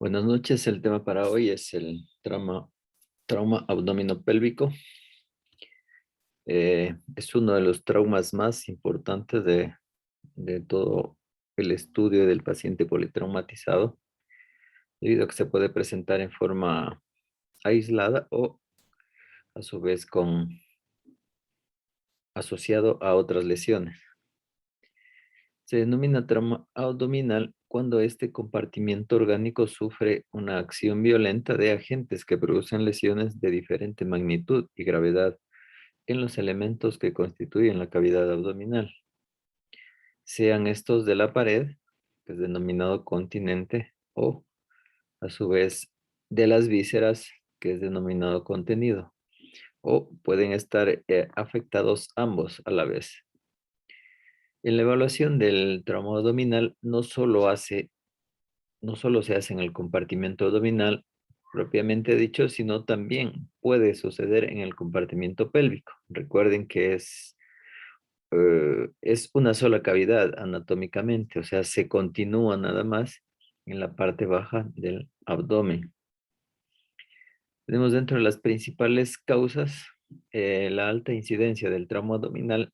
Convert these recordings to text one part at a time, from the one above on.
Buenas noches, el tema para hoy es el trauma abdominopélvico. Es uno de los traumas más importantes de todo el estudio del paciente politraumatizado, debido a que se puede presentar en forma aislada o a su vez asociado a otras lesiones. Se denomina trauma abdominal cuando este compartimiento orgánico sufre una acción violenta de agentes que producen lesiones de diferente magnitud y gravedad en los elementos que constituyen la cavidad abdominal, sean estos de la pared, que es denominado continente, o a su vez de las vísceras, que es denominado contenido, o pueden estar afectados ambos a la vez. En la evaluación del trauma abdominal no solo se hace en el compartimento abdominal propiamente dicho, sino también puede suceder en el compartimento pélvico. Recuerden que es una sola cavidad anatómicamente, o sea, se continúa nada más en la parte baja del abdomen. Tenemos dentro de las principales causas la alta incidencia del trauma abdominal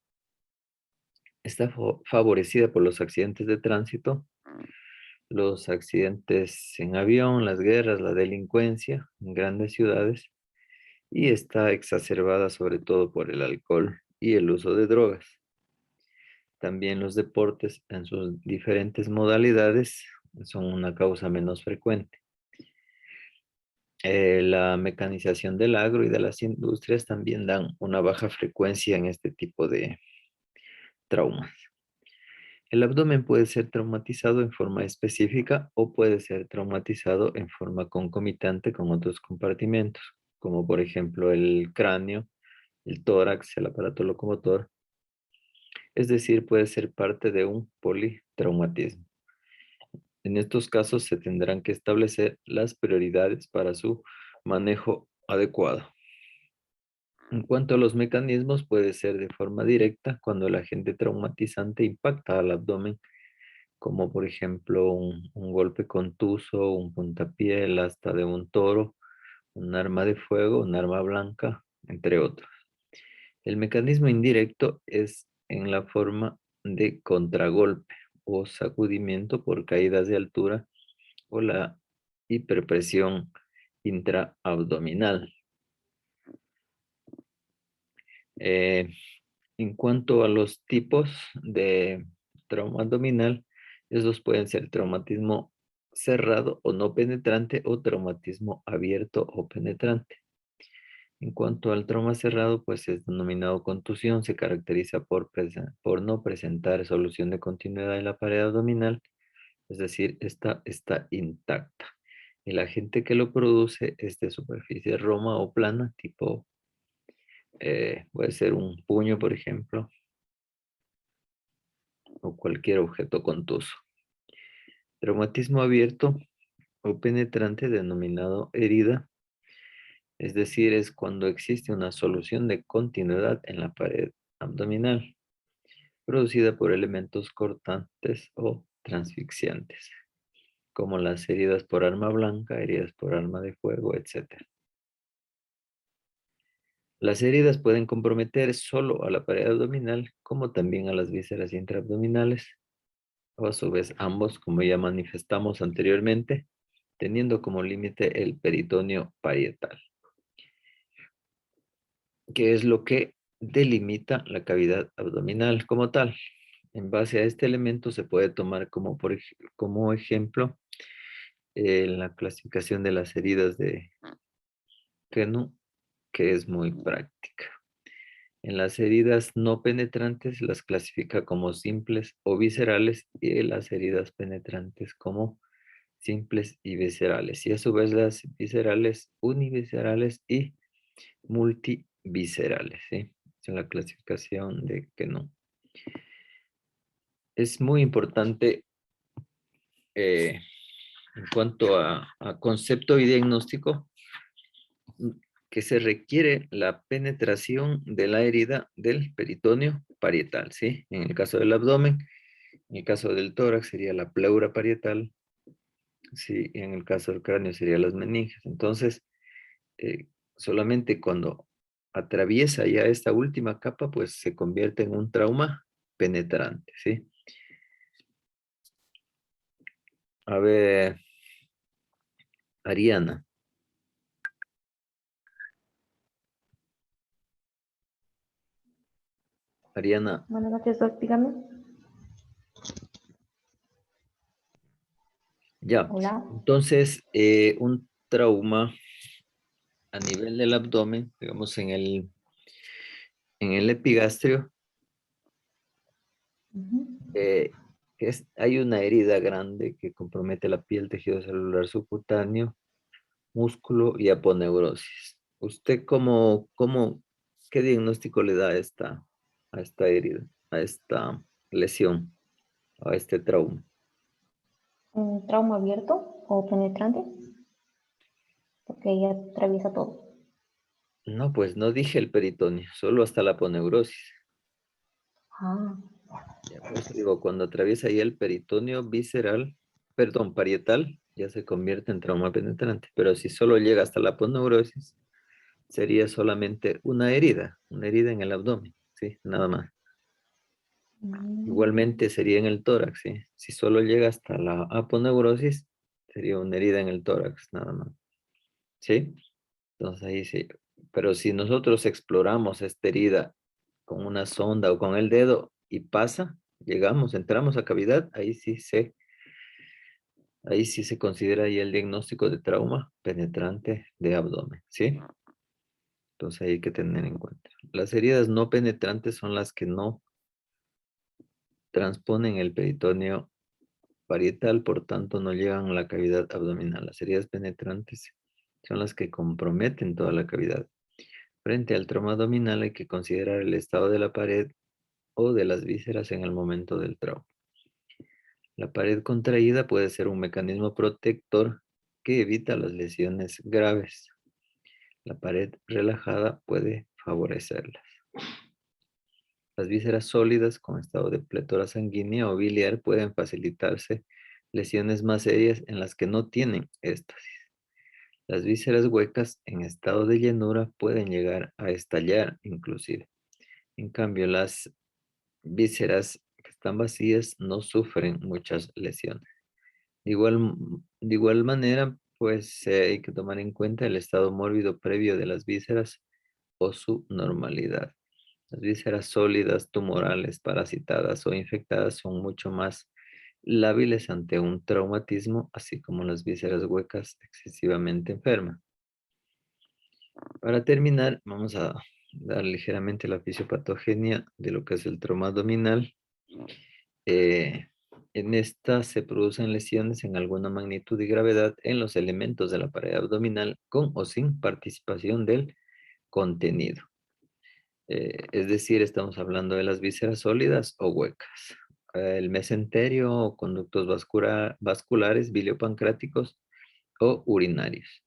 está favorecida por los accidentes de tránsito, los accidentes en avión, las guerras, la delincuencia en grandes ciudades y está exacerbada sobre todo por el alcohol y el uso de drogas. También los deportes en sus diferentes modalidades son una causa menos frecuente. La mecanización del agro y de las industrias también dan una baja frecuencia en este tipo de traumas. El abdomen puede ser traumatizado en forma específica o puede ser traumatizado en forma concomitante con otros compartimentos, como por ejemplo el cráneo, el tórax, el aparato locomotor. Es decir, puede ser parte de un politraumatismo. En estos casos se tendrán que establecer las prioridades para su manejo adecuado. En cuanto a los mecanismos, puede ser de forma directa cuando el agente traumatizante impacta al abdomen, como por ejemplo un golpe contuso, un puntapié, el asta de un toro, un arma de fuego, un arma blanca, entre otros. El mecanismo indirecto es en la forma de contragolpe o sacudimiento por caídas de altura o la hiperpresión intraabdominal. Eh, en cuanto a los tipos de trauma abdominal, esos pueden ser traumatismo cerrado o no penetrante o traumatismo abierto o penetrante. En cuanto al trauma cerrado, pues es denominado contusión, se caracteriza por no presentar solución de continuidad en la pared abdominal, es decir, esta está intacta. El agente que lo produce es de superficie roma o plana, tipo, puede ser un puño, por ejemplo, o cualquier objeto contuso. Traumatismo abierto o penetrante denominado herida, es decir, es cuando existe una solución de continuidad en la pared abdominal, producida por elementos cortantes o transfixiantes, como las heridas por arma blanca, heridas por arma de fuego, etc. Las heridas pueden comprometer solo a la pared abdominal, como también a las vísceras intraabdominales, o a su vez ambos, como ya manifestamos anteriormente, teniendo como límite el peritoneo parietal, que es lo que delimita la cavidad abdominal como tal. En base a este elemento se puede tomar como ejemplo la clasificación de las heridas de Kenu, que es muy práctica. En las heridas no penetrantes las clasifica como simples o viscerales y en las heridas penetrantes como simples y viscerales. Y a su vez las viscerales univiscerales y multiviscerales, ¿sí? Es la clasificación de que no. Es muy importante eh, en cuanto a concepto y diagnóstico que se requiere la penetración de la herida del peritoneo parietal, ¿sí? En el caso del abdomen, en el caso del tórax sería la pleura parietal, Sí, en el caso del cráneo serían las meninges. Entonces, solamente cuando atraviesa ya esta última capa, pues se convierte en un trauma penetrante, ¿sí? A ver, Ariana. Ariana, Buenas noches, Doc, dígame. ya. Hola. Entonces, un trauma a nivel del abdomen, digamos en el epigastrio, Ujú. eh, hay una herida grande que compromete la piel, tejido celular subcutáneo, músculo y aponeurosis. ¿Usted qué diagnóstico le da a esta herida, a esta lesión, a este trauma? ¿Un trauma abierto o penetrante? Porque ella atraviesa todo. No, pues no dije el peritoneo, solo hasta la aponeurosis. Ah, Ya, por eso digo, cuando atraviesa ahí el peritoneo visceral, perdón, parietal, ya se convierte en trauma penetrante. Pero si solo llega hasta la aponeurosis, sería solamente una herida en el abdomen, ¿sí? Nada más. mm, Igualmente sería en el tórax, ¿sí? Si solo llega hasta la aponeurosis, sería una herida en el tórax, nada más, ¿sí? Entonces ahí sí. Pero si nosotros exploramos esta herida con una sonda o con el dedo y pasa, llegamos, entramos a cavidad, ahí sí se considera ya el diagnóstico de trauma penetrante de abdomen, ¿sí? Entonces hay que tener en cuenta. Las heridas no penetrantes son las que no transponen el peritoneo parietal, por tanto no llegan a la cavidad abdominal. Las heridas penetrantes son las que comprometen toda la cavidad. Frente al trauma abdominal hay que considerar el estado de la pared o de las vísceras en el momento del trauma. La pared contraída puede ser un mecanismo protector que evita las lesiones graves. La pared relajada puede favorecerlas. Las vísceras sólidas con estado de pletora sanguínea o biliar pueden facilitarse lesiones más serias en las que no tienen éstasis. Las vísceras huecas en estado de llenura pueden llegar a estallar inclusive. En cambio, las vísceras que están vacías no sufren muchas lesiones. De igual manera, pues hay que tomar en cuenta el estado mórbido previo de las vísceras o su normalidad. Las vísceras sólidas, tumorales, parasitadas o infectadas son mucho más lábiles ante un traumatismo, así como las vísceras huecas excesivamente enfermas. Para terminar, vamos a dar ligeramente la fisiopatogenia de lo que es el trauma abdominal. Eh, en esta se producen lesiones en alguna magnitud y gravedad en los elementos de la pared abdominal con o sin participación del contenido. Es decir, estamos hablando de las vísceras sólidas o huecas. El mesenterio o conductos vasculares, biliopancráticos o urinarios.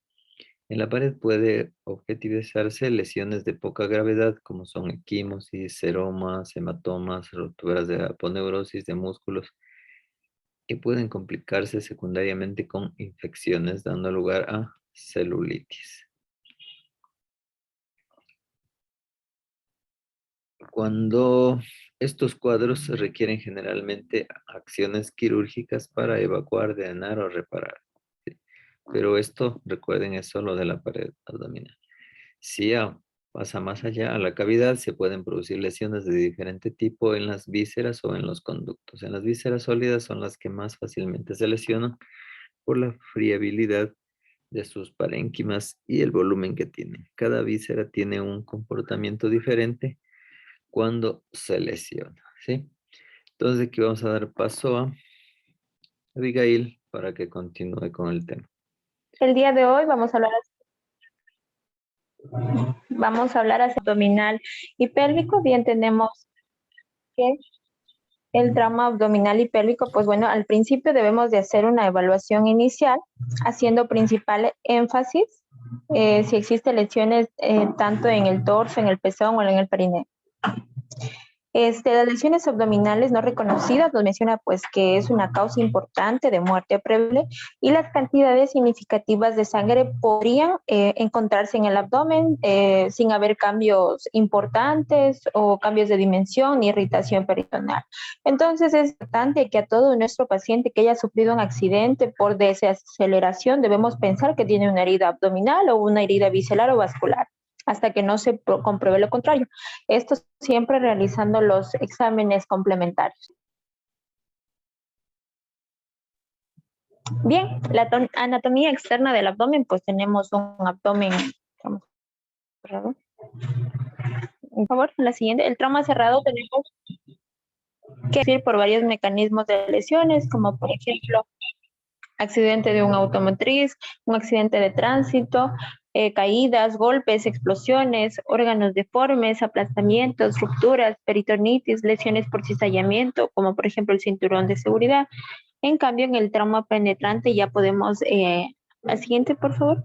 En la pared puede objetivizarse lesiones de poca gravedad como son equimosis, seromas, hematomas, roturas de aponeurosis de músculos que pueden complicarse secundariamente con infecciones dando lugar a celulitis. Cuando estos cuadros requieren generalmente acciones quirúrgicas para evacuar, drenar o reparar. ¿Sí? Pero esto, recuerden, es solo de la pared abdominal. Si ya pasa más allá a la cavidad, se pueden producir lesiones de diferente tipo en las vísceras o en los conductos. En las vísceras sólidas son las que más fácilmente se lesionan por la friabilidad de sus parénquimas y el volumen que tienen. Cada víscera tiene un comportamiento diferente cuando se lesiona, ¿sí? Entonces aquí vamos a dar paso a Abigail para que continúe con el tema. el día de hoy vamos a hablar hacia abdominal y pélvico. Bien, tenemos que el trauma abdominal y pélvico, pues bueno, al principio debemos de hacer una evaluación inicial, haciendo principal énfasis si existen lesiones tanto en el torso, en el pezón o en el perineo. Las lesiones abdominales no reconocidas nos menciona pues que es una causa importante de muerte previsible y las cantidades significativas de sangre podrían encontrarse en el abdomen sin haber cambios importantes o cambios de dimensión ni irritación peritoneal. Entonces es importante que a todo nuestro paciente que haya sufrido un accidente por desaceleración debemos pensar que tiene una herida abdominal o una herida visceral o vascular hasta que no se compruebe lo contrario. Esto siempre realizando los exámenes complementarios. Bien, la anatomía externa del abdomen, pues tenemos un abdomen, por favor, la siguiente, el trauma cerrado tenemos que ir por varios mecanismos de lesiones, como por ejemplo, accidente de un automotriz, un accidente de tránsito, caídas, golpes, explosiones, órganos deformes, aplastamientos, rupturas, peritonitis, lesiones por cizallamiento, como por ejemplo el cinturón de seguridad. En cambio, en el trauma penetrante ya podemos, al siguiente por favor,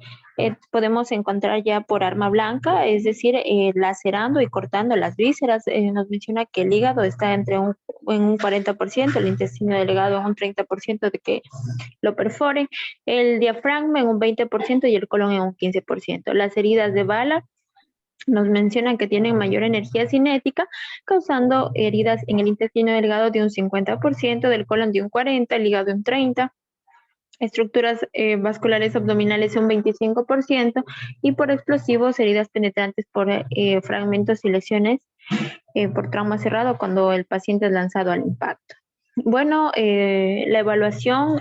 podemos encontrar ya por arma blanca, es decir, lacerando y cortando las vísceras. Nos menciona que el hígado está en un 40%, el intestino delgado en un 30% de que lo perforen, el diafragma en un 20% y el colon en un 15%. Las heridas de bala nos mencionan que tienen mayor energía cinética, causando heridas en el intestino delgado de un 50%, del colon de un 40%, el hígado de un 30%, estructuras vasculares abdominales un 25% y por explosivos, heridas penetrantes por fragmentos y lesiones por trauma cerrado cuando el paciente es lanzado al impacto. Bueno, la evaluación,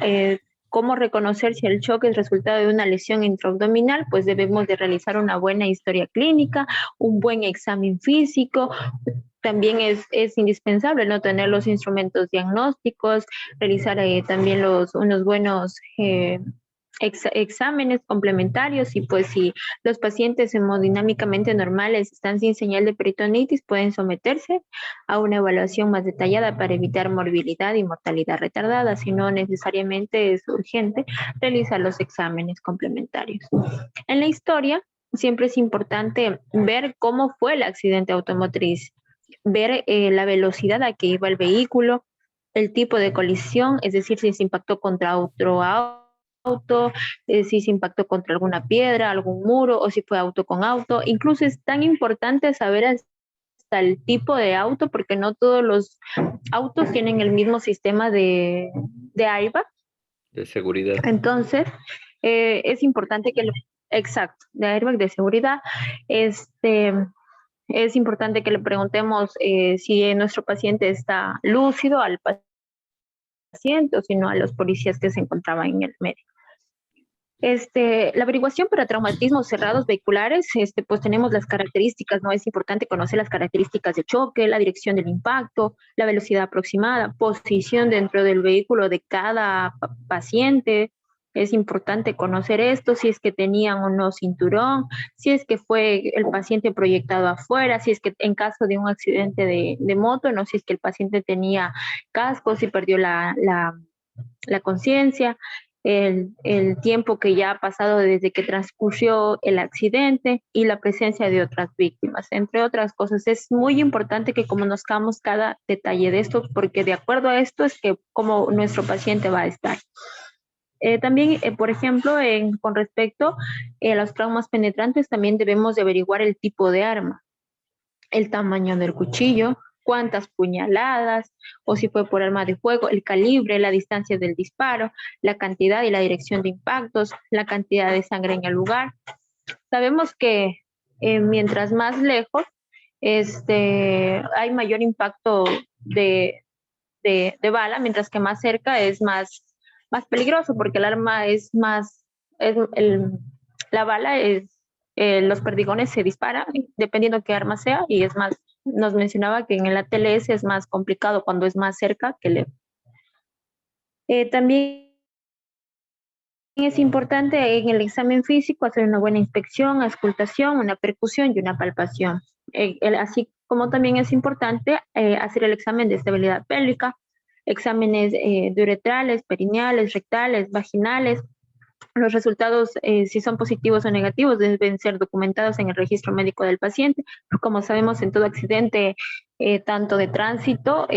cómo reconocer si el choque es resultado de una lesión intraabdominal, pues debemos de realizar una buena historia clínica, un buen examen físico. También es indispensable no tener los instrumentos diagnósticos, realizar también unos buenos exámenes complementarios y pues si los pacientes hemodinámicamente normales están sin señal de peritonitis pueden someterse a una evaluación más detallada para evitar morbilidad y mortalidad retardada, si no necesariamente es urgente realizar los exámenes complementarios. En la historia siempre es importante ver cómo fue el accidente automotriz, ver la velocidad a que iba el vehículo, el tipo de colisión, es decir, si se impactó contra otro auto, si se impactó contra alguna piedra, algún muro o si fue auto con auto. Incluso es tan importante saber hasta el tipo de auto porque no todos los autos tienen el mismo sistema de airbag. De seguridad. Entonces, es importante que exacto, de airbag de seguridad, es importante que le preguntemos si nuestro paciente está lúcido al paciente o si no a los policías que se encontraban en el medio. La averiguación para traumatismos cerrados vehiculares, pues tenemos las características, ¿no? Es importante conocer las características de choque, la dirección del impacto, la velocidad aproximada, posición dentro del vehículo de cada paciente. Es importante conocer esto, si es que tenían o no cinturón, si es que fue el paciente proyectado afuera, si es que en caso de un accidente de moto, no, si es que el paciente tenía casco, si perdió la conciencia, el tiempo que ya ha pasado desde que transcurrió el accidente y la presencia de otras víctimas, entre otras cosas. Es muy importante que conozcamos cada detalle de esto, porque de acuerdo a esto es que cómo nuestro paciente va a estar. También, por ejemplo, con respecto a los traumas penetrantes, también debemos de averiguar el tipo de arma, el tamaño del cuchillo, cuántas puñaladas, o si fue por arma de fuego, el calibre, la distancia del disparo, la cantidad y la dirección de impactos, la cantidad de sangre en el lugar. Sabemos que mientras más lejos, hay mayor impacto de bala, mientras que más cerca es más peligroso, porque el arma es más, la bala es, los perdigones se disparan dependiendo qué arma sea, y es más, nos mencionaba que en el ATLS es más complicado cuando es más cerca que lejos. También es importante en el examen físico hacer una buena inspección, auscultación, una percusión y una palpación. Así como también es importante hacer el examen de estabilidad pélvica, exámenes de uretrales, perineales, rectales, vaginales. Los resultados, si son positivos o negativos, deben ser documentados en el registro médico del paciente. Como sabemos, en todo accidente tanto de tránsito,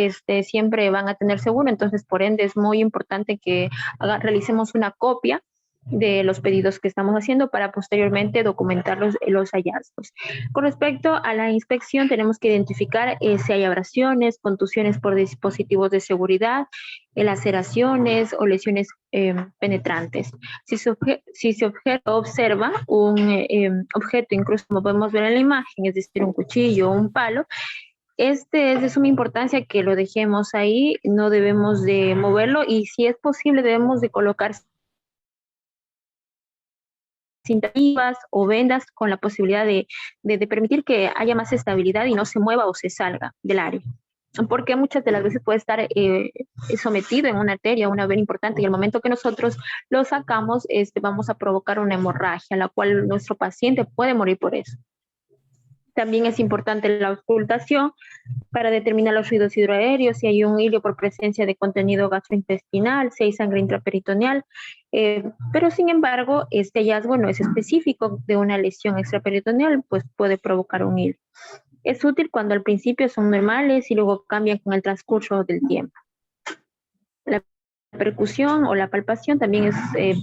siempre van a tener seguro. Entonces, por ende, es muy importante que realicemos una copia de los pedidos que estamos haciendo para posteriormente documentar los hallazgos. Con respecto a la inspección, tenemos que identificar si hay abrasiones, contusiones por dispositivos de seguridad, laceraciones o lesiones penetrantes. Si se observa un objeto, incluso como podemos ver en la imagen, es decir, un cuchillo o un palo, es de suma importancia que lo dejemos ahí, no debemos de moverlo y si es posible debemos de colocar cintas o vendas con la posibilidad de permitir que haya más estabilidad y no se mueva o se salga del área. Porque muchas de las veces puede estar sometido en una arteria, una vena importante, y al momento que nosotros lo sacamos, vamos a provocar una hemorragia, la cual nuestro paciente puede morir por eso. También es importante la auscultación para determinar los fluidos hidroaéreos, si hay un hilo por presencia de contenido gastrointestinal, si hay sangre intraperitoneal, pero sin embargo, este hallazgo no es específico de una lesión extraperitoneal, pues puede provocar un hilo. Es útil cuando al principio son normales y luego cambian con el transcurso del tiempo. La percusión o la palpación también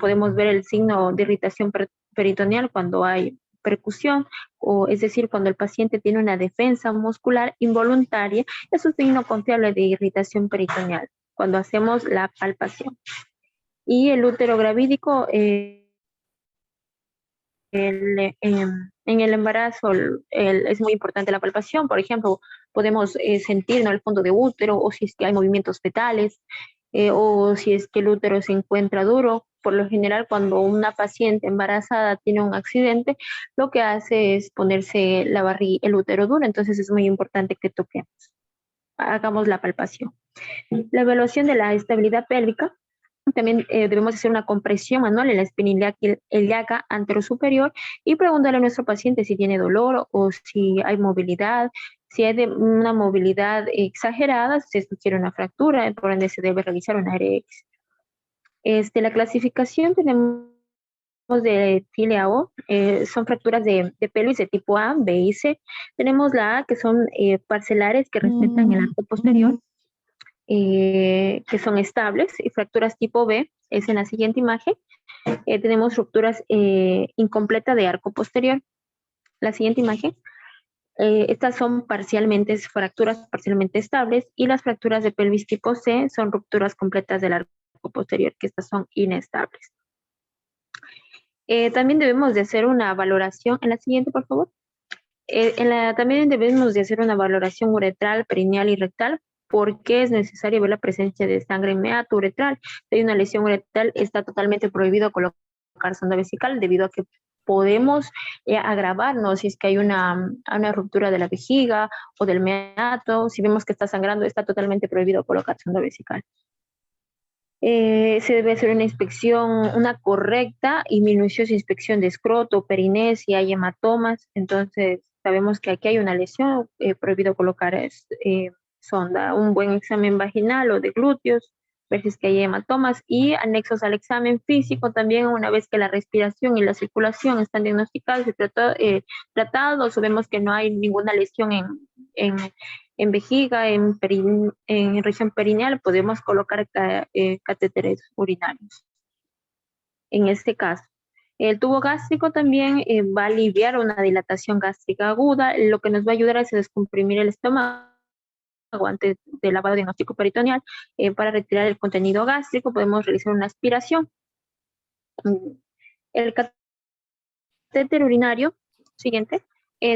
podemos ver el signo de irritación peritoneal cuando hay percusión, o es decir, cuando el paciente tiene una defensa muscular involuntaria, es un signo confiable de irritación peritoneal cuando hacemos la palpación. Y el útero gravídico, en el embarazo es muy importante la palpación. Por ejemplo, podemos sentir, ¿no?, el fondo de útero, o si es que hay movimientos fetales, o si es que el útero se encuentra duro. Por lo general, cuando una paciente embarazada tiene un accidente, lo que hace es ponerse el útero duro. Entonces es muy importante que toquemos, hagamos la palpación. La evaluación de la estabilidad pélvica. También debemos hacer una compresión manual en la espina ilíaca anterosuperior y preguntarle a nuestro paciente si tiene dolor o si hay movilidad. Si hay una movilidad exagerada, se sugiere una fractura, por ende se debe realizar una ARX. La clasificación tenemos de TILE O, son fracturas de pelvis de tipo A, B y C. Tenemos la A, que son parcelares que respetan el arco posterior, que son estables, y fracturas tipo B es en la siguiente imagen. Tenemos rupturas incompletas de arco posterior. La siguiente imagen. Estas son fracturas parcialmente estables, y las fracturas de pelvis tipo C son rupturas completas del arco posterior, que estas son inestables. También debemos de hacer una valoración, en la siguiente, por favor. También debemos de hacer una valoración uretral, perineal y rectal, porque es necesario ver la presencia de sangre en meato uretral. Si hay una lesión uretral, está totalmente prohibido colocar sonda vesical, debido a que podemos agravarnos si es que hay una ruptura de la vejiga o del meato. Si vemos que está sangrando, está totalmente prohibido colocar sonda vesical. Se debe hacer una inspección, una correcta y minuciosa inspección de escroto, perineo, si hay hematomas. Entonces, sabemos que aquí hay una lesión, prohibido colocar sonda. Un buen examen vaginal o de glúteos, ver si es que hay hematomas, y anexos al examen físico también, una vez que la respiración y la circulación están diagnosticados y tratados, o vemos que no hay ninguna lesión en vejiga, en región perineal, podemos colocar catéteres urinarios. En este caso, el tubo gástrico también va a aliviar una dilatación gástrica aguda, lo que nos va a ayudar es a descomprimir el estómago antes del lavado diagnóstico peritoneal. Para retirar el contenido gástrico podemos realizar una aspiración. El catéter urinario, siguiente,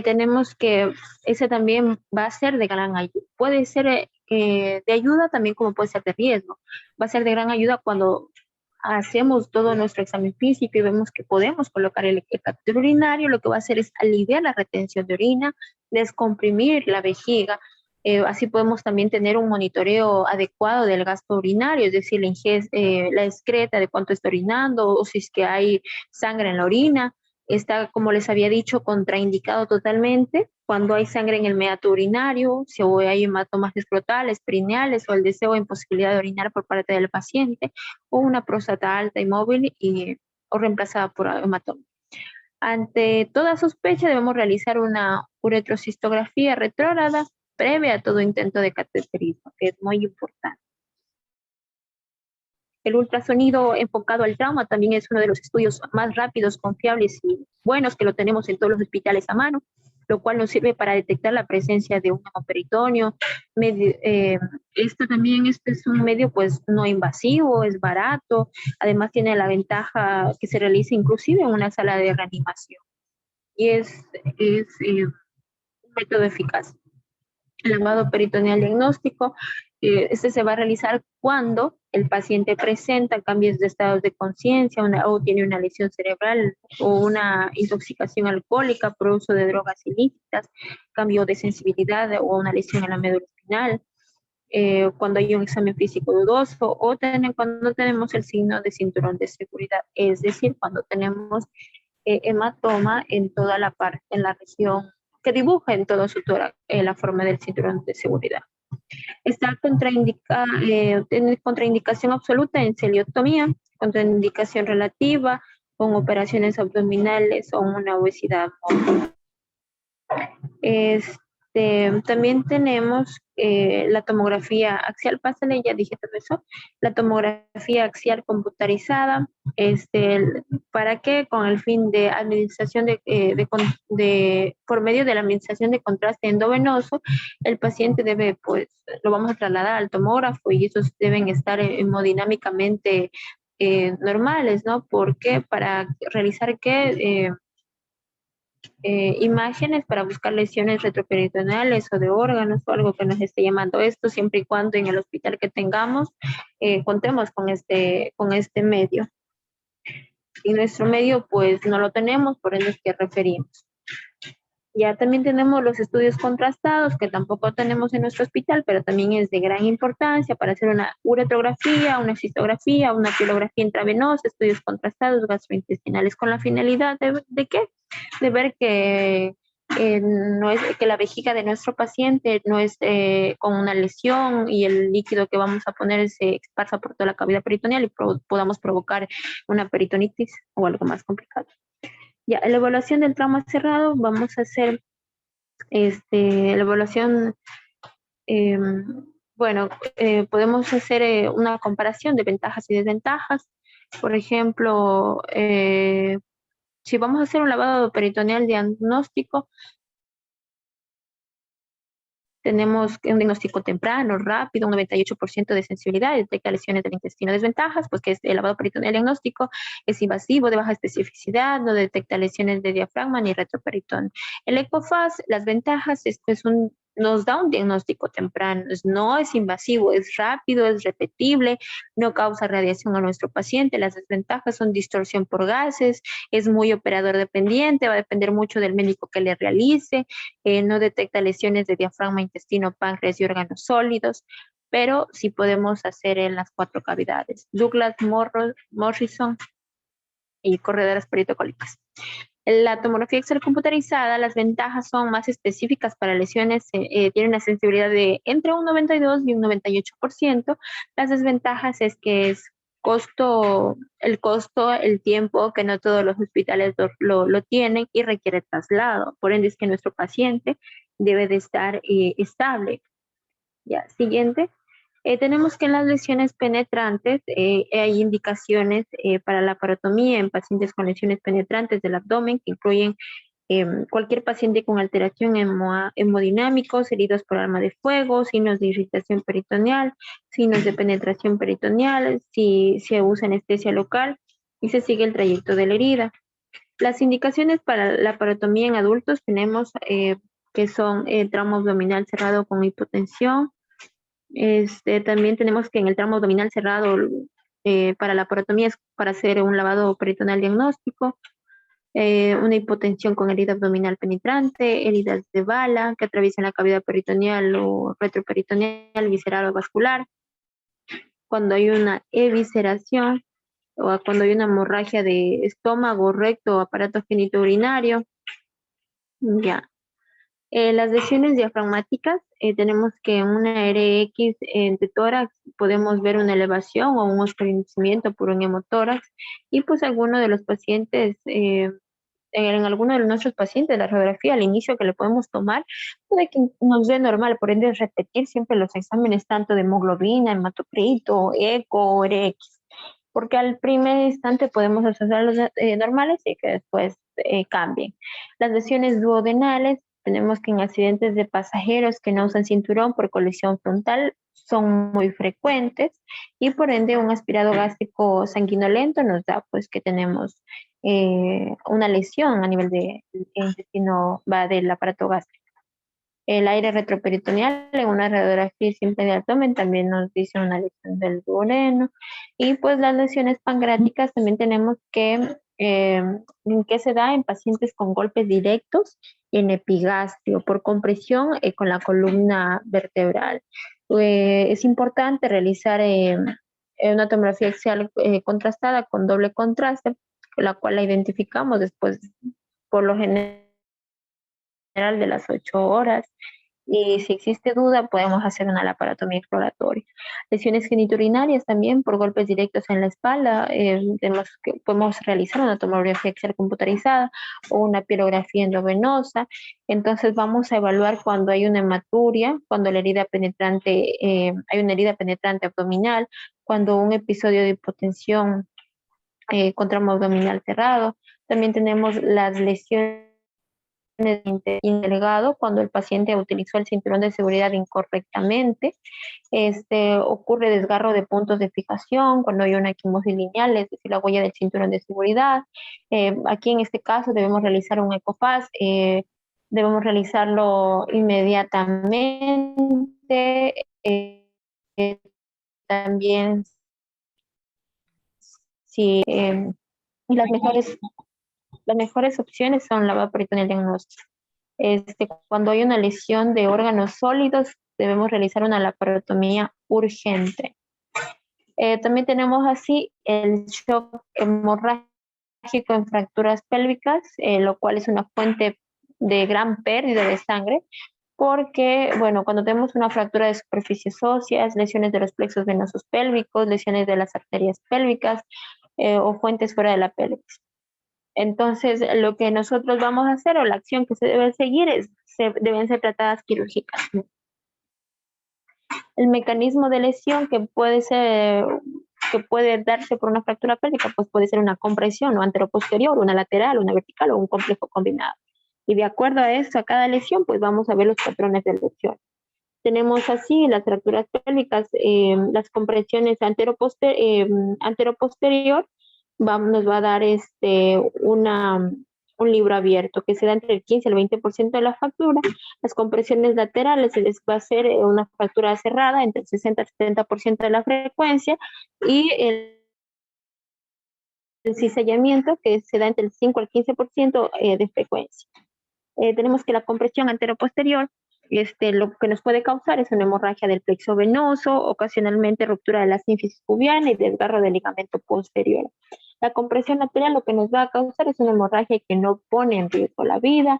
tenemos que ese también va a ser de gran ayuda. Puede ser de ayuda también, como puede ser de riesgo. Va a ser de gran ayuda cuando hacemos todo nuestro examen físico y vemos que podemos colocar el catéter urinario. Lo que va a hacer es aliviar la retención de orina, descomprimir la vejiga. Así podemos también tener un monitoreo adecuado del gasto urinario, es decir, la excreta de cuánto está orinando, o si es que hay sangre en la orina. Está, como les había dicho, contraindicado totalmente cuando hay sangre en el meato urinario, si hay hematomas escrotales, perineales, o el deseo o imposibilidad de orinar por parte del paciente, o una próstata alta y móvil o reemplazada por hematoma. Ante toda sospecha debemos realizar una uretrocistografía retrógrada previa a todo intento de cateterismo, que es muy importante. El ultrasonido enfocado al trauma también es uno de los estudios más rápidos, confiables y buenos que lo tenemos en todos los hospitales a mano, lo cual nos sirve para detectar la presencia de un hemoperitoneo. Este es un medio pues no invasivo, es barato, además tiene la ventaja que se realiza inclusive en una sala de reanimación y es un método eficaz. El lavado peritoneal diagnóstico, este se va a realizar cuando el paciente presenta cambios de estados de conciencia o tiene una lesión cerebral o una intoxicación alcohólica por uso de drogas ilícitas, cambio de sensibilidad o una lesión en la médula espinal, cuando hay un examen físico dudoso o cuando tenemos el signo de cinturón de seguridad, es decir, cuando tenemos hematoma en toda la parte, en la región que dibuja en todo su tórax la forma del cinturón de seguridad. Está tiene contraindicación absoluta en celiotomía, contraindicación relativa con operaciones abdominales o una obesidad mórbida. También tenemos la tomografía axial, pásale, ya dije todo eso, la tomografía axial computarizada, ¿para qué? Con el fin de administración por medio de la administración de contraste endovenoso, el paciente debe, pues, lo vamos a trasladar al tomógrafo y esos deben estar hemodinámicamente normales, ¿no? Porque para realizar imágenes para buscar lesiones retroperitoneales o de órganos o algo que nos esté llamando esto, siempre y cuando en el hospital que tengamos contemos con este medio. Y nuestro medio pues no lo tenemos, por ende es que referimos. Ya también tenemos los estudios contrastados, que tampoco tenemos en nuestro hospital, pero también es de gran importancia para hacer una uretrografía, una cistografía, una pilografía intravenosa, estudios contrastados gastrointestinales con la finalidad ¿de qué? De ver que no es que la vejiga de nuestro paciente no es con una lesión y el líquido que vamos a poner se esparza por toda la cavidad peritoneal y podamos provocar una peritonitis o algo más complicado. Ya, la evaluación del trauma cerrado, vamos a hacer la evaluación, bueno, podemos hacer una comparación de ventajas y desventajas. Por ejemplo, si vamos a hacer un lavado peritoneal diagnóstico, tenemos un diagnóstico temprano, rápido, un 98% de sensibilidad, detecta lesiones del intestino. Desventajas, pues que es el lavado peritoneal diagnóstico es invasivo, de baja especificidad, no detecta lesiones de diafragma ni retroperitón. El ECOFAS, las ventajas es que nos da un diagnóstico temprano, no es invasivo, es rápido, es repetible, no causa radiación a nuestro paciente. Las desventajas son distorsión por gases, es muy operador dependiente, va a depender mucho del médico que le realice, no detecta lesiones de diafragma, intestino, páncreas y órganos sólidos, pero sí podemos hacer en las 4 cavidades. Douglas Morrison y correderas peritocólicas. La tomografía Excel computarizada, las ventajas son más específicas para lesiones, tiene una sensibilidad de entre un 92 y un 98%. Las desventajas es que es el tiempo, que no todos los hospitales lo tienen y requiere traslado. Por ende es que nuestro paciente debe de estar estable. Ya, siguiente. Tenemos que en las lesiones penetrantes hay indicaciones para la parotomía en pacientes con lesiones penetrantes del abdomen que incluyen cualquier paciente con alteración hemodinámicos, heridos por arma de fuego, signos de irritación peritoneal, signos de penetración peritoneal, si se usa anestesia local y se sigue el trayecto de la herida. Las indicaciones para la parotomía en adultos tenemos que son trauma abdominal cerrado con hipotensión. También tenemos que en el tramo abdominal cerrado para la parotomía es para hacer un lavado peritoneal diagnóstico, una hipotensión con herida abdominal penetrante, heridas de bala que atraviesan la cavidad peritoneal o retroperitoneal, visceral o vascular, cuando hay una evisceración o cuando hay una hemorragia de estómago, recto o aparato genitourinario. Ya. Las lesiones diafragmáticas, tenemos que en una RX de tórax podemos ver una elevación o un oscurecimiento por un hemotórax y pues algunos de los pacientes en alguno de nuestros pacientes, la radiografía al inicio que le podemos tomar, puede que nos dé normal, por ende repetir siempre los exámenes tanto de hemoglobina, hematocrito, eco, X, porque al primer instante podemos asociarlos normales y que después cambien. Las lesiones duodenales, tenemos que en accidentes de pasajeros que no usan cinturón por colisión frontal son muy frecuentes y por ende un aspirado gástrico sanguinolento nos da pues que tenemos una lesión a nivel del intestino, va del aparato gástrico. El aire retroperitoneal en una radiografía simple de abdomen también nos dice una lesión del duodeno. Y pues las lesiones pancreáticas también tenemos que se da en pacientes con golpes directos en epigastrio por compresión con la columna vertebral. Es importante realizar una tomografía axial contrastada con doble contraste, la cual la identificamos después por lo general de las 8 horas. Y si existe duda, podemos hacer una laparotomía exploratoria. Lesiones genitourinarias también por golpes directos en la espalda. Podemos realizar una tomografía axial computarizada o una pielografía endovenosa. Entonces vamos a evaluar cuando hay una hematuria, cuando la herida penetrante, hay una herida penetrante abdominal, cuando un episodio de hipotensión con tramo abdominal cerrado. También tenemos las lesiones delgado cuando el paciente utilizó el cinturón de seguridad incorrectamente. Ocurre desgarro de puntos de fijación cuando hay una equimosis lineal, es decir, la huella del cinturón de seguridad. Aquí en este caso debemos realizar un ECOFAS, debemos realizarlo inmediatamente. También si las mejores opciones son la peritoneal diagnóstico. Cuando hay una lesión de órganos sólidos, debemos realizar una laparotomía urgente. También tenemos así el shock hemorrágico en fracturas pélvicas, lo cual es una fuente de gran pérdida de sangre, porque, bueno, cuando tenemos una fractura de superficies óseas, lesiones de los plexos venosos pélvicos, lesiones de las arterias pélvicas o fuentes fuera de la pelvis. Entonces, lo que nosotros vamos a hacer o la acción que se debe seguir deben ser tratadas quirúrgicamente. El mecanismo de lesión que puede darse por una fractura pélvica, pues puede ser una compresión o anteroposterior, una lateral, una vertical o un complejo combinado. Y de acuerdo a eso, a cada lesión, pues vamos a ver los patrones de lesión. Tenemos así las fracturas pélvicas, las compresiones anteroposterior, nos va a dar un libro abierto que se da entre el 15 y el 20% de la fractura. Las compresiones laterales se les va a hacer una fractura cerrada entre el 60 y el 70% de la frecuencia y el cizallamiento que se da entre el 5 al 15% de frecuencia. Tenemos que la compresión anteroposterior lo que nos puede causar es una hemorragia del plexo venoso, ocasionalmente ruptura de la sínfisis pubiana y desgarro del ligamento posterior. La compresión lateral lo que nos va a causar es una hemorragia que no pone en riesgo la vida.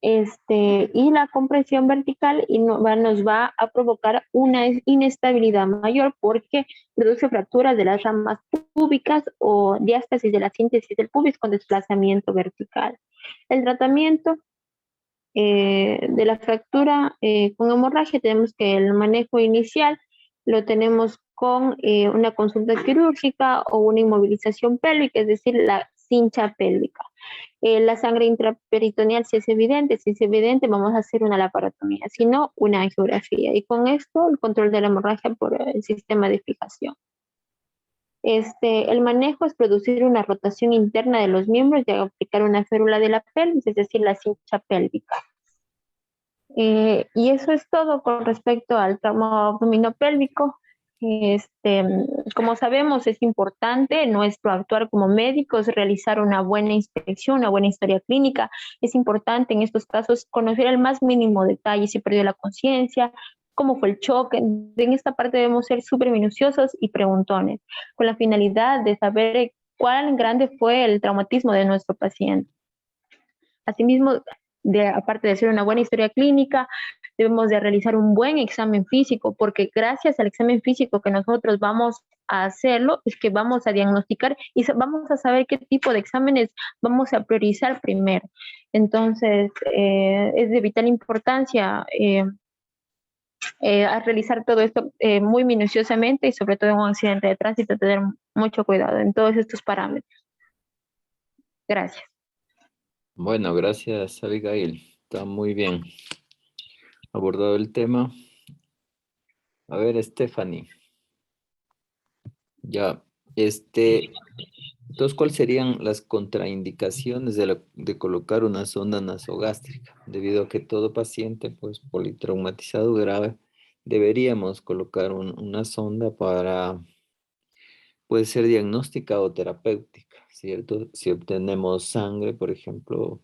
Y la compresión vertical nos va a provocar una inestabilidad mayor porque produce fracturas de las ramas púbicas o diástasis de la síntesis del pubis con desplazamiento vertical. El tratamiento de la fractura con hemorragia tenemos que el manejo inicial lo tenemos con una consulta quirúrgica o una inmovilización pélvica, es decir, la cincha pélvica. La sangre intraperitoneal si es evidente, vamos a hacer una laparotomía, si no, una angiografía. Y con esto, el control de la hemorragia por el sistema de fijación. El manejo es producir una rotación interna de los miembros y aplicar una férula de la pelvis, es decir, la cincha pélvica. Y eso es todo con respecto al trauma abdominopélvico. Como sabemos, es importante nuestro actuar como médicos, realizar una buena inspección, una buena historia clínica. Es importante en estos casos conocer el más mínimo detalle, si perdió la conciencia, cómo fue el choque. En esta parte debemos ser súper minuciosos y preguntones, con la finalidad de saber cuán grande fue el traumatismo de nuestro paciente. Asimismo, aparte de hacer una buena historia clínica, debemos de realizar un buen examen físico, porque gracias al examen físico que nosotros vamos a hacerlo, es que vamos a diagnosticar y vamos a saber qué tipo de exámenes vamos a priorizar primero. Entonces, es de vital importancia a realizar todo esto muy minuciosamente y sobre todo en un accidente de tránsito tener mucho cuidado en todos estos parámetros. Gracias. Bueno, gracias, Abigail. Está muy bien abordado el tema. A ver, Stephanie. Ya, entonces, ¿cuáles serían las contraindicaciones de colocar una sonda nasogástrica? Debido a que todo paciente, pues, politraumatizado grave, deberíamos colocar una sonda para, puede ser diagnóstica o terapéutica, ¿cierto? Si obtenemos sangre, por ejemplo,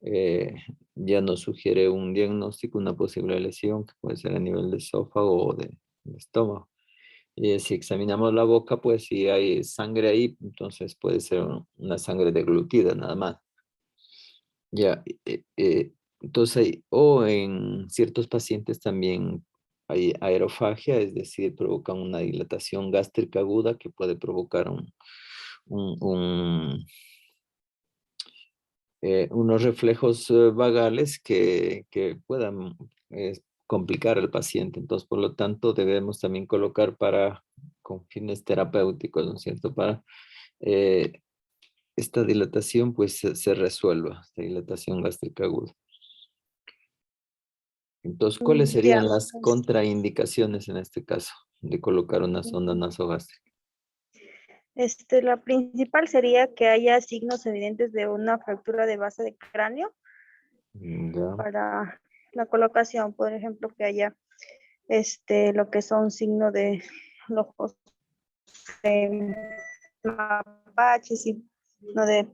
eh, ya nos sugiere un diagnóstico, una posible lesión que puede ser a nivel de esófago o de estómago. Si examinamos la boca, pues si hay sangre ahí, entonces puede ser una sangre deglutida nada más. Ya, entonces, o en ciertos pacientes también hay aerofagia, es decir, provocan una dilatación gástrica aguda que puede provocar un- un, unos reflejos vagales que puedan complicar al paciente. Entonces, por lo tanto, debemos también colocar con fines terapéuticos, ¿no es cierto? Para eh, esta dilatación, pues se resuelva, esta dilatación gástrica aguda. Entonces, ¿cuáles Ya, serían las contraindicaciones en este caso de colocar una sonda nasogástrica? la principal sería que haya signos evidentes de una fractura de base de cráneo Ya, para la colocación, por ejemplo, que haya lo que son signos de los ojos mapaches y no de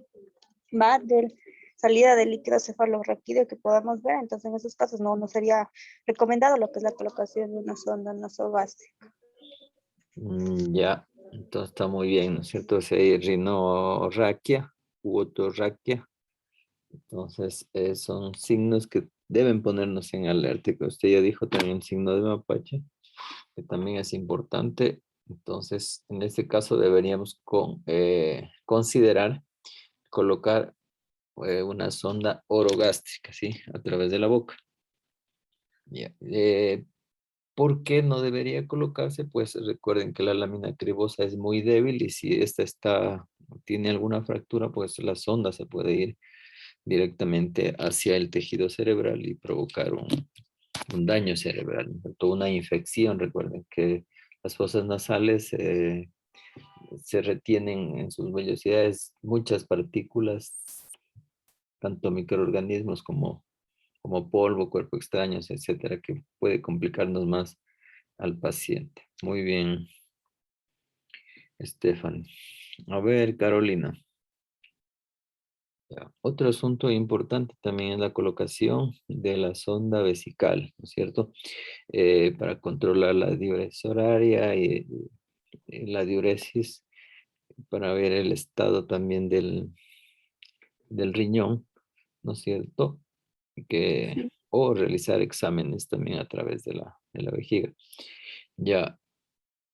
Bardet, salida de líquido cefalorraquídeo que podamos ver, entonces en esos casos no sería recomendado lo que es la colocación de una sonda nasogástrica. ya, entonces está muy bien, ¿no es cierto? Si hay rinorraquia u otorraquia, entonces son signos que deben ponernos en alerta, que usted ya dijo también signo de mapache, que también es importante. Entonces, en este caso deberíamos considerar colocar una sonda orogástrica, ¿sí? A través de la boca. Ya. ¿Por qué no debería colocarse? Pues recuerden que la lámina cribosa es muy débil y si tiene alguna fractura, pues la sonda se puede ir directamente hacia el tejido cerebral y provocar un daño cerebral, toda una infección. Recuerden que las fosas nasales se retienen en sus vellosidades muchas partículas, tanto microorganismos como polvo, cuerpo extraños, etcétera, que puede complicarnos más al paciente. Muy bien, Estefan. A ver, Carolina. Ya. Otro asunto importante también es la colocación de la sonda vesical, ¿no es cierto? Para controlar la diuresis horaria y la diuresis, para ver el estado también del riñón, ¿no es cierto? O realizar exámenes también a través de la vejiga. Ya,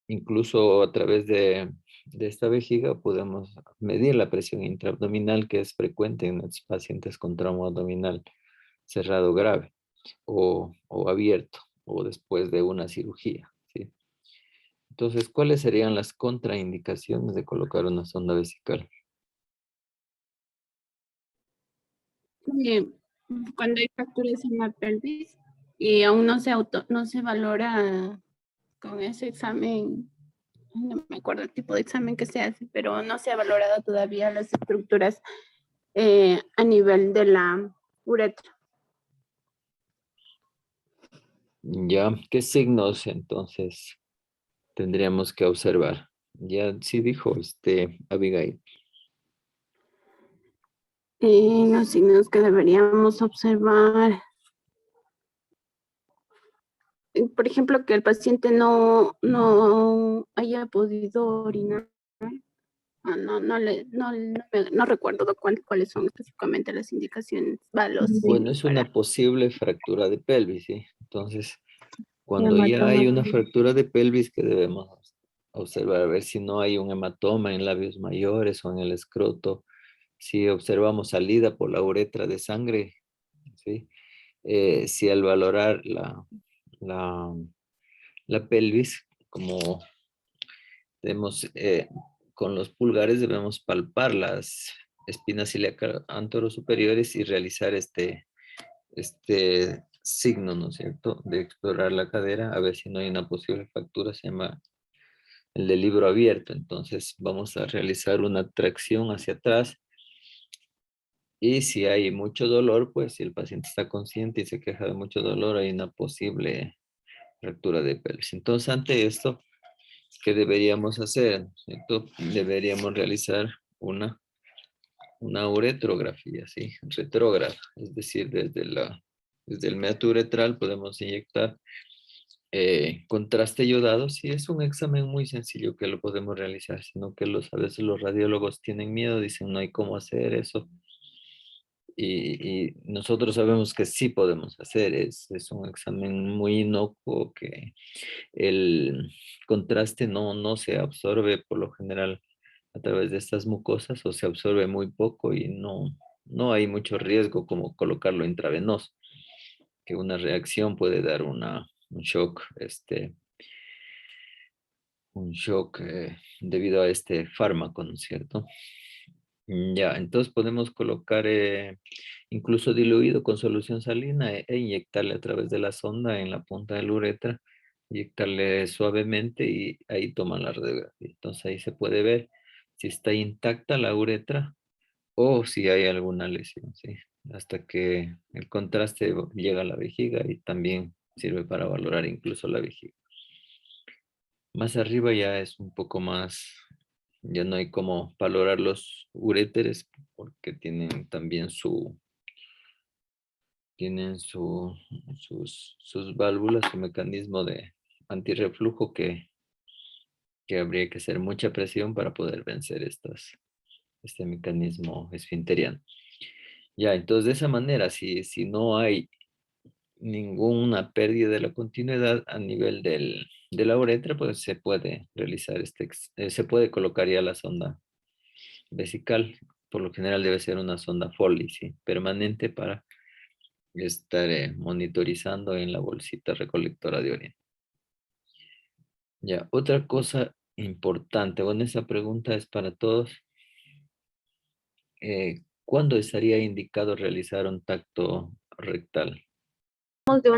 incluso a través de esta vejiga podemos medir la presión intraabdominal, que es frecuente en los pacientes con trauma abdominal cerrado grave o abierto o después de una cirugía, ¿sí? Entonces, ¿cuáles serían las contraindicaciones de colocar una sonda vesical? Eh, Cuando hay fracturas en la pelvis y aún no se valora con ese examen, no me acuerdo el tipo de examen que se hace, pero no se ha valorado todavía las estructuras a nivel de la uretra. Ya, ¿qué signos entonces tendríamos que observar? Ya sí dijo Abigail. Los signos que deberíamos observar, por ejemplo, que el paciente no haya podido orinar. No recuerdo cuáles son específicamente las indicaciones, los Bueno, signos es para una posible fractura de pelvis, ¿sí? Entonces, cuando ya hay una hematómato. fractura de pelvis, ¿qué debemos hacer? observar a ver si no hay un hematoma en labios mayores o en el escroto, si observamos salida por la uretra de sangre, ¿sí? Si al valorar la, la pelvis, como debemos, con los pulgares debemos palpar las espinas ilíacas anterosuperiores y realizar este signo, ¿no es cierto?, de explorar la cadera, a ver si no hay una posible fractura, se llama el de libro abierto. Entonces vamos a realizar una tracción hacia atrás y si hay mucho dolor, pues si el paciente está consciente y se queja de mucho dolor, hay una posible fractura de pelvis. Entonces, ante esto, ¿qué deberíamos hacer? ¿No es cierto? Deberíamos realizar una uretrografía, ¿sí? Retrógrada, es decir, desde el meato uretral podemos inyectar contraste yodado. Sí, es un examen muy sencillo que lo podemos realizar, sino que a veces los radiólogos tienen miedo, dicen no hay cómo hacer eso. Y nosotros sabemos que sí podemos hacer, es un examen muy inocuo que el contraste no se absorbe por lo general a través de estas mucosas o se absorbe muy poco y no hay mucho riesgo como colocarlo intravenoso, que una reacción puede dar un shock, debido a este fármaco, ¿no es cierto? Ya, entonces podemos colocar incluso diluido con solución salina e inyectarle a través de la sonda en la punta de la uretra, inyectarle suavemente y ahí toman la radiografía. Entonces ahí se puede ver si está intacta la uretra o si hay alguna lesión, ¿sí? Hasta que el contraste llega a la vejiga y también sirve para valorar incluso la vejiga. Más arriba ya es un poco más, ya no hay cómo valorar los uréteres porque tienen también sus válvulas, su mecanismo de antirreflujo que habría que hacer mucha presión para poder vencer este mecanismo esfinteriano. Ya, entonces de esa manera, si no hay ninguna pérdida de la continuidad a nivel de la uretra, pues se puede realizar se puede colocar ya la sonda vesical. Por lo general debe ser una sonda Foley, ¿sí? Permanente para estar monitorizando en la bolsita recolectora de orina. Ya, otra cosa importante, bueno, esa pregunta es para todos. ¿Cuándo estaría indicado realizar un tacto rectal? De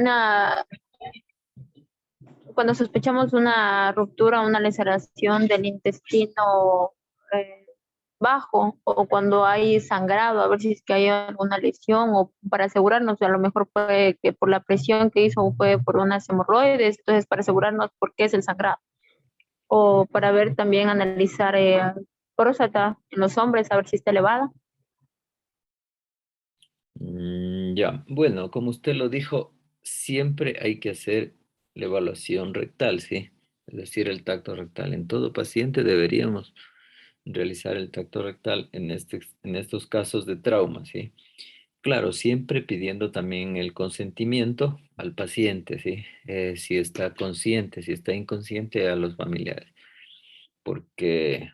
cuando sospechamos una ruptura, una laceración del intestino bajo o cuando hay sangrado, a ver si es que hay alguna lesión o para asegurarnos, a lo mejor fue que por la presión que hizo fue por unas hemorroides, entonces para asegurarnos por qué es el sangrado o para ver también, analizar próstata en los hombres, a ver si está elevada. Ya, bueno, como usted lo dijo, siempre hay que hacer la evaluación rectal, ¿sí? Es decir, el tacto rectal. En todo paciente deberíamos realizar el tacto rectal en estos casos de trauma, ¿sí? Claro, siempre pidiendo también el consentimiento al paciente, ¿sí? Si está consciente, si está inconsciente, a los familiares, porque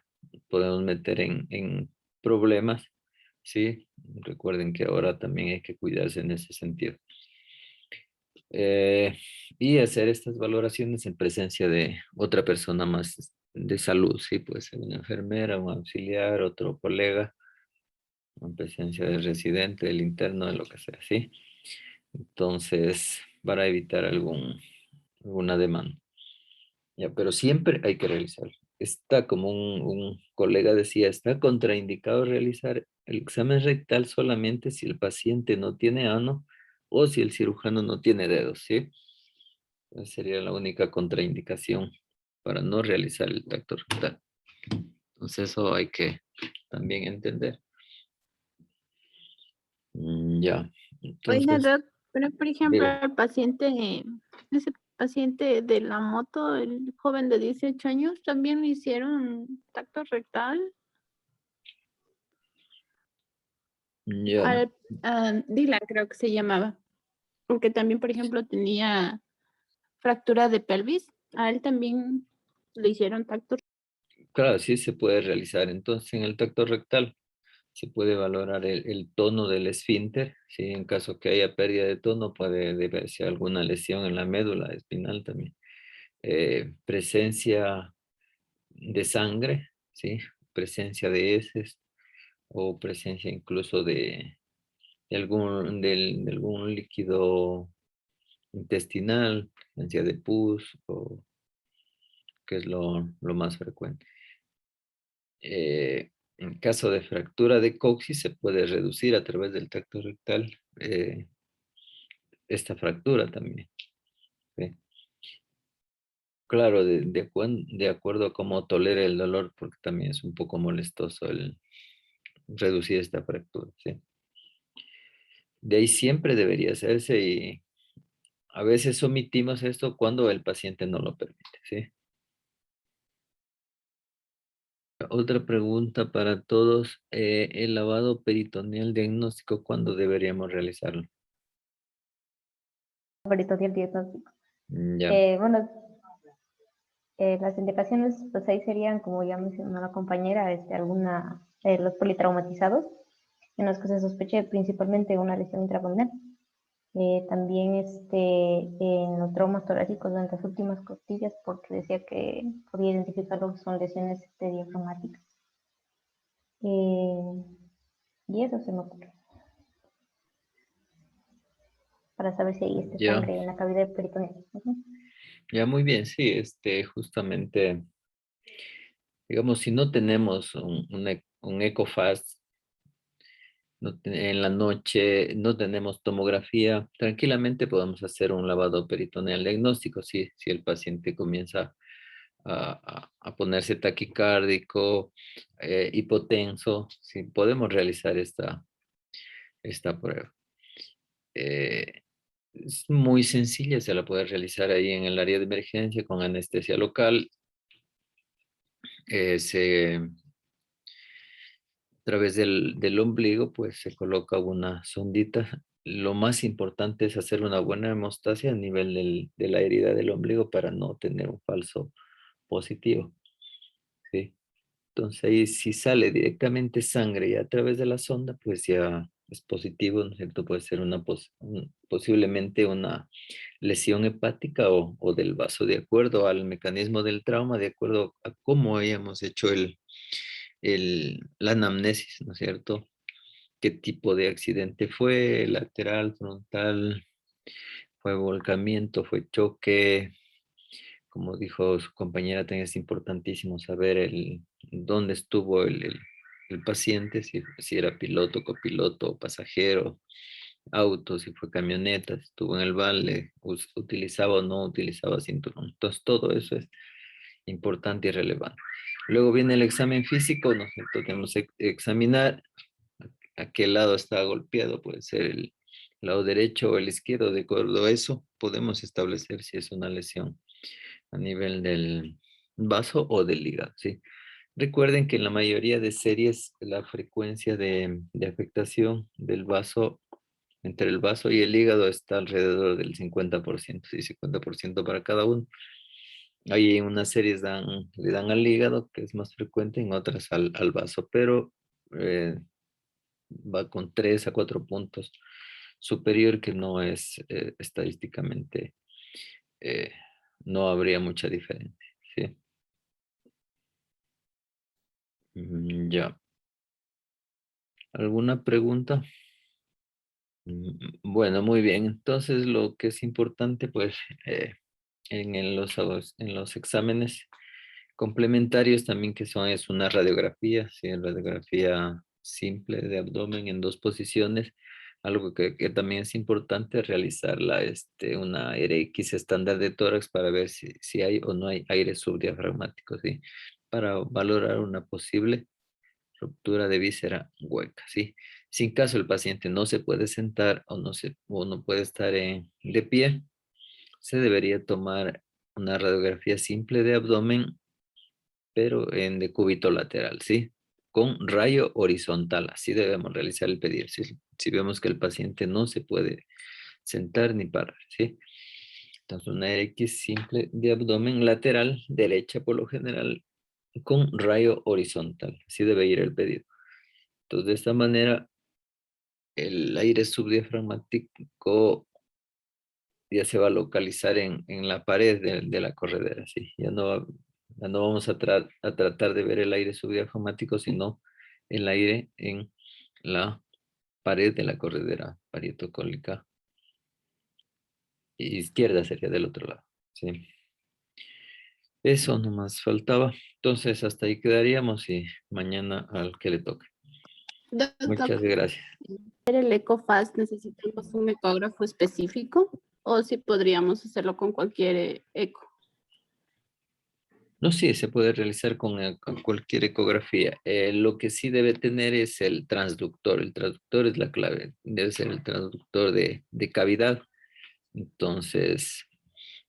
podemos meter en problemas, ¿sí? Recuerden que ahora también hay que cuidarse en ese sentido. Y hacer estas valoraciones en presencia de otra persona más de salud, ¿sí? Puede ser una enfermera, un auxiliar, otro colega, en presencia del residente, del interno, de lo que sea, ¿sí? Entonces, para evitar alguna demanda. Ya, pero siempre hay que realizarlo. Está, como un colega decía, está contraindicado realizar el examen rectal solamente si el paciente no tiene ano o si el cirujano no tiene dedos, ¿sí? Esa sería la única contraindicación para no realizar el tacto rectal. Entonces eso hay que también entender. Ya, Oiga, entonces, Doc, pero por ejemplo, diga. el paciente, ese paciente de la moto, el joven de 18 años, también le hicieron tacto rectal. Ya, Al, Dylan creo que se llamaba, porque también, por ejemplo, tenía fractura de pelvis. A él también le hicieron tacto. Claro, sí se puede realizar. Entonces, en el tacto rectal se puede valorar el tono del esfínter. ¿Sí? En caso que haya pérdida de tono, puede deberse a alguna lesión en la médula espinal también. Presencia de sangre, ¿sí? Presencia de heces o presencia incluso de algún líquido intestinal, presencia de pus, o, que es lo más frecuente. En caso de fractura de coxis, se puede reducir a través del tracto rectal esta fractura también. ¿Sí? Claro, de acuerdo a cómo tolere el dolor, porque también es un poco molestoso el reducir esta fractura. ¿Sí? De ahí siempre debería hacerse y a veces omitimos esto cuando el paciente no lo permite. ¿Sí? Otra pregunta para todos. ¿El lavado peritoneal diagnóstico cuándo deberíamos realizarlo? Peritoneal diagnóstico. Ya. Bueno, las indicaciones, pues ahí serían, como ya mencionó la compañera, los politraumatizados, en los que se sospeche principalmente una lesión intraabdominal. También en los traumas torácicos en las últimas costillas, porque decía que podía identificar lo que son lesiones diafragmáticas. Y eso se me ocurre. Para saber si hay Ya. sangre en la cavidad peritoneal. Ya, muy bien, sí, justamente, digamos, si no tenemos un EcoFast en la noche, no tenemos tomografía, tranquilamente podemos hacer un lavado peritoneal diagnóstico, si el paciente comienza a ponerse taquicárdico, hipotenso, sí, podemos realizar esta prueba. Es muy sencilla, se la puede realizar ahí en el área de emergencia con anestesia local. A través del ombligo, pues se coloca una sondita. Lo más importante es hacer una buena hemostasia a nivel de la herida del ombligo para no tener un falso positivo. ¿Sí? Entonces ahí si sale directamente sangre y a través de la sonda, pues ya es positivo, ¿no es cierto? Puede ser posiblemente una lesión hepática o del vaso, de acuerdo al mecanismo del trauma, de acuerdo a cómo hayamos hecho la anamnesis, ¿no es cierto? ¿Qué tipo de accidente fue? Lateral, frontal, fue volcamiento, fue choque. Como dijo su compañera, también es importantísimo saber dónde estuvo el paciente, si era piloto, copiloto, pasajero, auto, si fue camioneta, si estuvo en el vale, utilizaba o no utilizaba cinturón. Entonces, todo eso es importante y relevante. Luego viene el examen físico, ¿no es cierto? Tenemos que examinar a qué lado está golpeado, puede ser el lado derecho o el izquierdo. De acuerdo a eso, podemos establecer si es una lesión a nivel del vaso o del hígado, ¿sí? Recuerden que en la mayoría de series la frecuencia de afectación del vaso, entre el vaso y el hígado, está alrededor del 50%, ¿sí? 50% para cada uno. Hay unas series le dan al hígado, que es más frecuente, en otras al vaso, pero va con 3 a 4 puntos superior, que no es estadísticamente, eh, no habría mucha diferencia, ¿sí? Ya. ¿Alguna pregunta? Bueno, muy bien. Entonces, lo que es importante, pues, en los exámenes complementarios también que es una radiografía, ¿sí? Radiografía simple de abdomen en 2 posiciones. Algo que también es importante realizarla, una RX estándar de tórax para ver si hay o no hay aire subdiafragmático, ¿sí? Para valorar una posible ruptura de víscera hueca, ¿sí? Si en caso el paciente no se puede sentar o no puede estar de pie, se debería tomar una radiografía simple de abdomen, pero en decúbito lateral, ¿sí? Con rayo horizontal, así debemos realizar el pedido, si vemos que el paciente no se puede sentar ni parar, ¿sí? Entonces una X simple de abdomen lateral, derecha por lo general, con rayo horizontal. Así debe ir el pedido. Entonces de esta manera el aire subdiafragmático ya se va a localizar en la pared de la corredera. ¿Sí? Ya no vamos a tratar de ver el aire subdiafragmático, sino el aire en la pared de la corredera parietocólica izquierda sería del otro lado. ¿Sí? Eso nomás faltaba. Entonces hasta ahí quedaríamos y mañana al que le toque. Muchas Doctor, gracias. ¿para el EcoFast necesitamos un ecógrafo específico o si podríamos hacerlo con cualquier eco? No, sí, se puede realizar con cualquier ecografía. Lo que sí debe tener es el transductor. El transductor es la clave. Debe ser el transductor de cavidad. Entonces,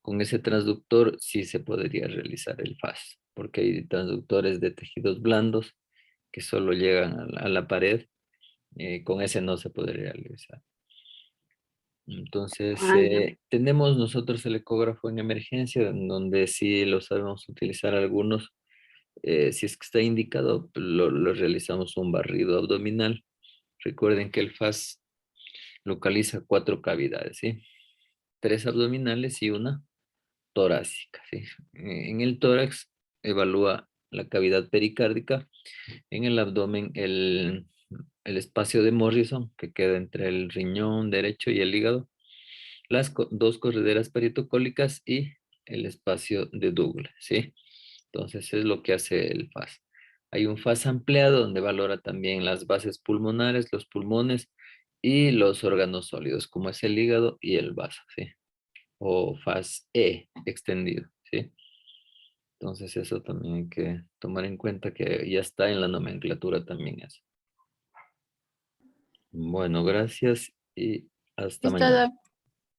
con ese transductor sí se podría realizar el FAS, porque hay transductores de tejidos blandos que solo llegan a la pared. Con ese no se podría realizar. Entonces, Ah, ya. tenemos nosotros el ecógrafo en emergencia, en donde sí lo sabemos utilizar algunos. Si es que está indicado, lo realizamos un barrido abdominal. Recuerden que el FAS localiza 4 cavidades, ¿sí? 3 abdominales y una torácica, ¿sí? En el tórax evalúa la cavidad pericárdica, en el abdomen el espacio de Morrison, que queda entre el riñón derecho y el hígado, las 2 correderas parietocólicas y el espacio de Douglas, ¿sí? Entonces es lo que hace el FAS. Hay un FAS ampliado donde valora también las bases pulmonares, los pulmones y los órganos sólidos, como es el hígado y el vaso, ¿sí? O FAS E extendido, ¿sí? Entonces eso también hay que tomar en cuenta que ya está en la nomenclatura también eso. Bueno, gracias y hasta Listo, mañana. doc.